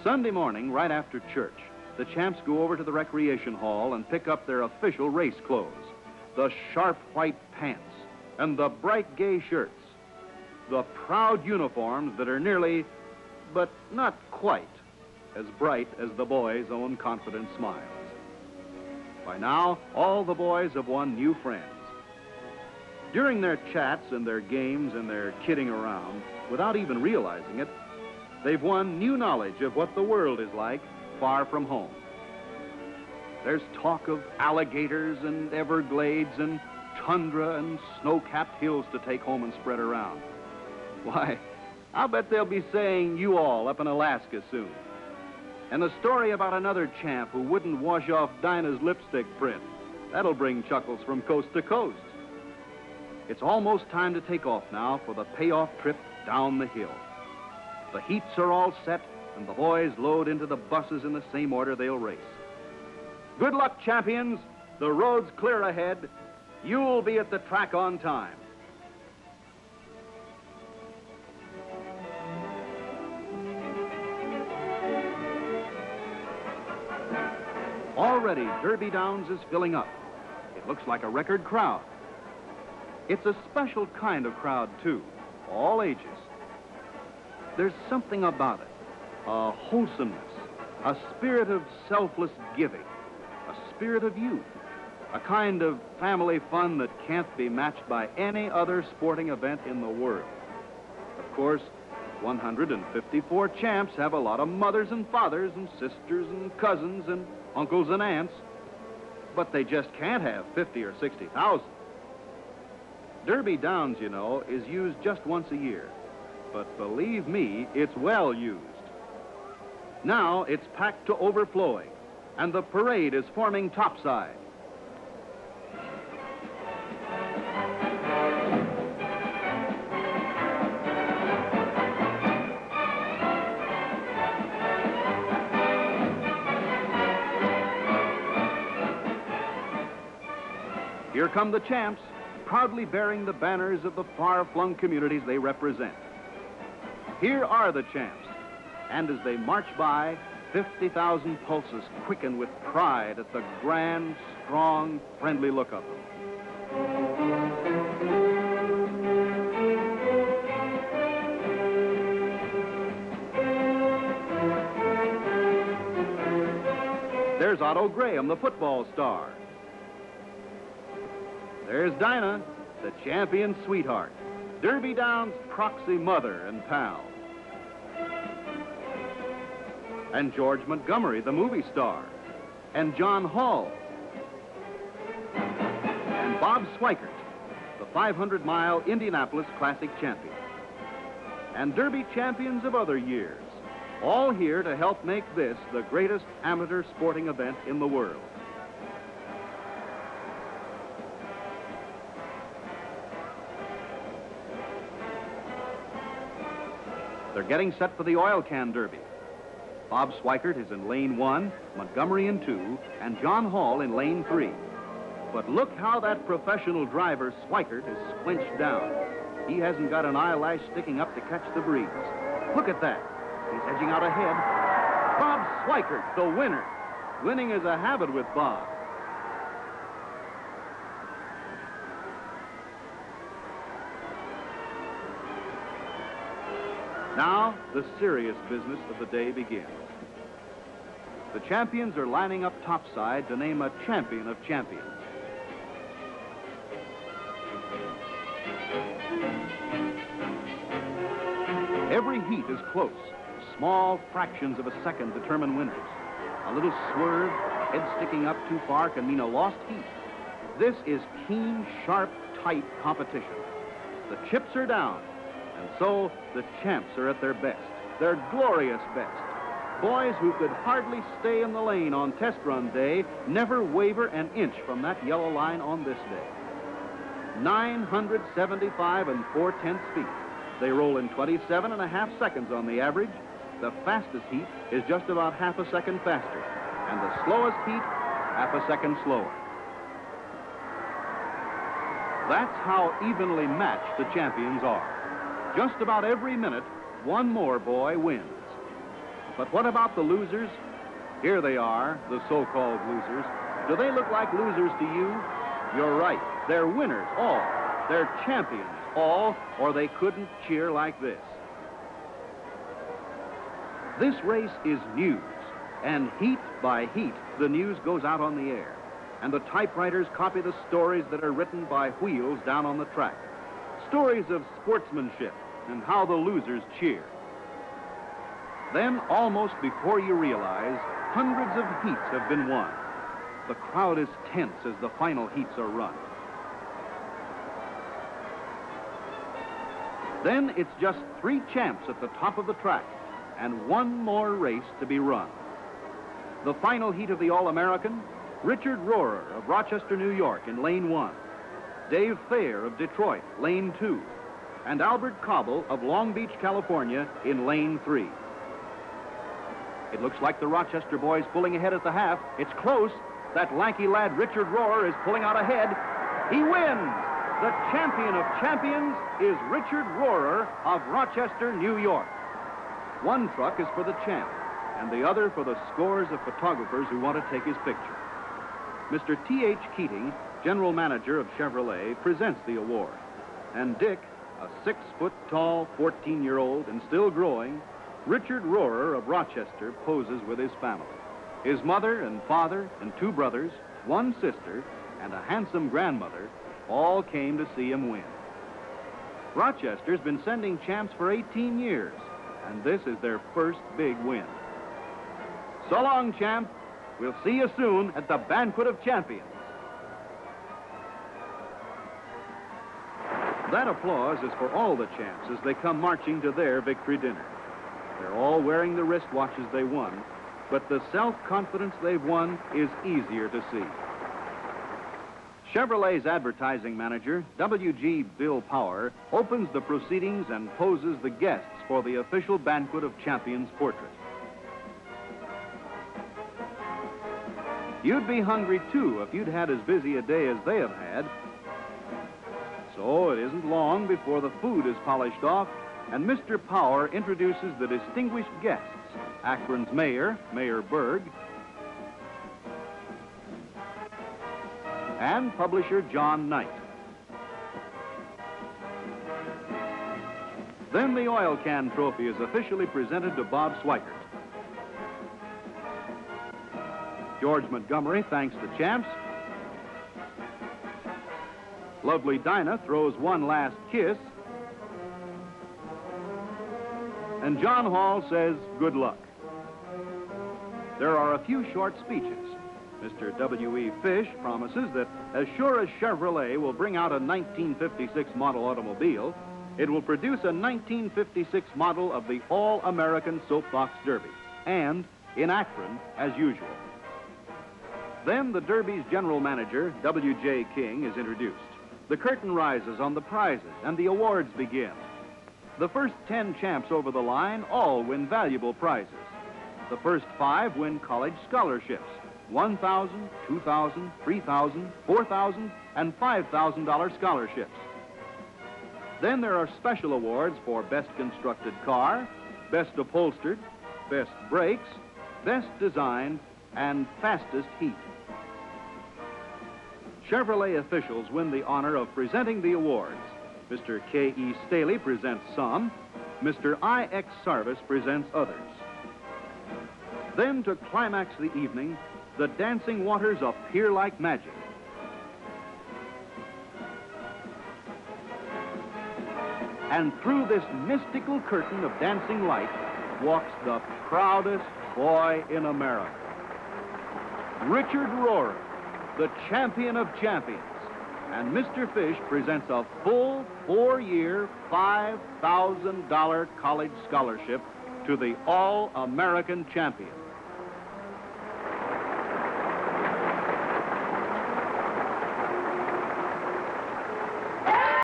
Sunday morning, right after church, the champs go over to the recreation hall and pick up their official race clothes. The sharp white pants and the bright gay shirts. The proud uniforms that are nearly, but not quite, as bright as the boys' own confident smiles. By now, all the boys have won new friends. During their chats and their games and their kidding around, without even realizing it, they've won new knowledge of what the world is like far from home. There's talk of alligators and Everglades and tundra and snow-capped hills to take home and spread around. Why, I'll bet they'll be saying you all up in Alaska soon. And a story about another champ who wouldn't wash off Dinah's lipstick print. That'll bring chuckles from coast to coast. It's almost time to take off now for the payoff trip down the hill. The heats are all set, and the boys load into the buses in the same order they'll race. Good luck, champions. The road's clear ahead. You'll be at the track on time. Already, Derby Downs is filling up. It looks like a record crowd. It's a special kind of crowd, too, all ages. There's something about it, a wholesomeness, a spirit of selfless giving, a spirit of youth, a kind of family fun that can't be matched by any other sporting event in the world. Of course, 154 champs have a lot of mothers and fathers and sisters and cousins and uncles and aunts, but they just can't have 50 or 60,000. Derby Downs, you know, is used just once a year, but believe me, it's well used. Now it's packed to overflowing, and the parade is forming topside. Here come the champs, proudly bearing the banners of the far-flung communities they represent. Here are the champs, and as they march by, 50,000 pulses quicken with pride at the grand, strong, friendly look of them. There's Otto Graham, the football star. There's Dinah, the champion sweetheart, Derby Downs' proxy mother and pal. And George Montgomery, the movie star. And John Hall. And Bob Swikert, the 500-mile Indianapolis Classic champion. And Derby champions of other years, all here to help make this the greatest amateur sporting event in the world. They're getting set for the oil can derby. Bob Swikert is in lane 1, Montgomery in 2, and John Hall in lane 3. But look how that professional driver, Swikert, is squinched down. He hasn't got an eyelash sticking up to catch the breeze. Look at that. He's edging out ahead. Bob Swikert, the winner. Winning is a habit with Bob. Now, the serious business of the day begins. The champions are lining up topside to name a champion of champions. Every heat is close. Small fractions of a second determine winners. A little swerve, a head sticking up too far can mean a lost heat. This is keen, sharp, tight competition. The chips are down. And so, the champs are at their best, their glorious best. Boys who could hardly stay in the lane on test run day never waver an inch from that yellow line on this day. 975 and 4/10 feet. They roll in 27.5 seconds on the average. The fastest heat is just about half a second faster, and the slowest heat, half a second slower. That's how evenly matched the champions are. Just about every minute, one more boy wins. But what about the losers? Here they are, the so-called losers. Do they look like losers to you? You're right. They're winners, all. They're champions, all, or they couldn't cheer like this. This race is news, and heat by heat, the news goes out on the air, and the typewriters copy the stories that are written by wheels down on the track. Stories of sportsmanship and how the losers cheer. Then, almost before you realize, hundreds of heats have been won. The crowd is tense as the final heats are run. Then it's just 3 champs at the top of the track and 1 more race to be run. The final heat of the All-American, Richard Rohrer of Rochester, New York in lane 1, Dave Thayer of Detroit, lane 2, and Albert Cobble of Long Beach, California in lane 3. It looks like the Rochester boys pulling ahead at the half. It's close. That lanky lad, Richard Rohrer, is pulling out ahead. He wins! The champion of champions is Richard Rohrer of Rochester, New York. One truck is for the champ, and the other for the scores of photographers who want to take his picture. Mr. T.H. Keating, general manager of Chevrolet, presents the award. And Dick, a 6-foot-tall, 14-year-old and still growing, Richard Rohrer of Rochester poses with his family. His mother and father and 2 brothers, 1 sister, and a handsome grandmother all came to see him win. Rochester's been sending champs for 18 years, and this is their first big win. So long, champ. We'll see you soon at the Banquet of Champions. That applause is for all the champs as they come marching to their victory dinner. They're all wearing the wristwatches they won, but the self-confidence they've won is easier to see. Chevrolet's advertising manager, W.G. Bill Power, opens the proceedings and poses the guests for the official Banquet of Champions portrait. You'd be hungry, too, if you'd had as busy a day as they have had. So it isn't long before the food is polished off, and Mr. Power introduces the distinguished guests, Akron's mayor, Mayor Berg, and publisher John Knight. Then the oil can trophy is officially presented to Bob Swikert. George Montgomery thanks the champs. Lovely Dinah throws one last kiss. And John Hall says good luck. There are a few short speeches. Mr. W.E. Fish promises that as sure as Chevrolet will bring out a 1956 model automobile, it will produce a 1956 model of the All-American Soapbox Derby, and in Akron as usual. Then the Derby's general manager, W.J. King, is introduced. The curtain rises on the prizes and the awards begin. The first 10 champs over the line all win valuable prizes. The first 5 win college scholarships, $1,000, $2,000, $3,000, $4,000, and $5,000 scholarships. Then there are special awards for best constructed car, best upholstered, best brakes, best designed, and fastest heat. Chevrolet officials win the honor of presenting the awards. Mr. K.E. Staley presents some. Mr. I.X. Sarvis presents others. Then, to climax the evening, the dancing waters appear like magic. And through this mystical curtain of dancing light walks the proudest boy in America, Richard Rohrer, the champion of champions. And Mr. Fish presents a full 4-year, $5,000 college scholarship to the All-American champion.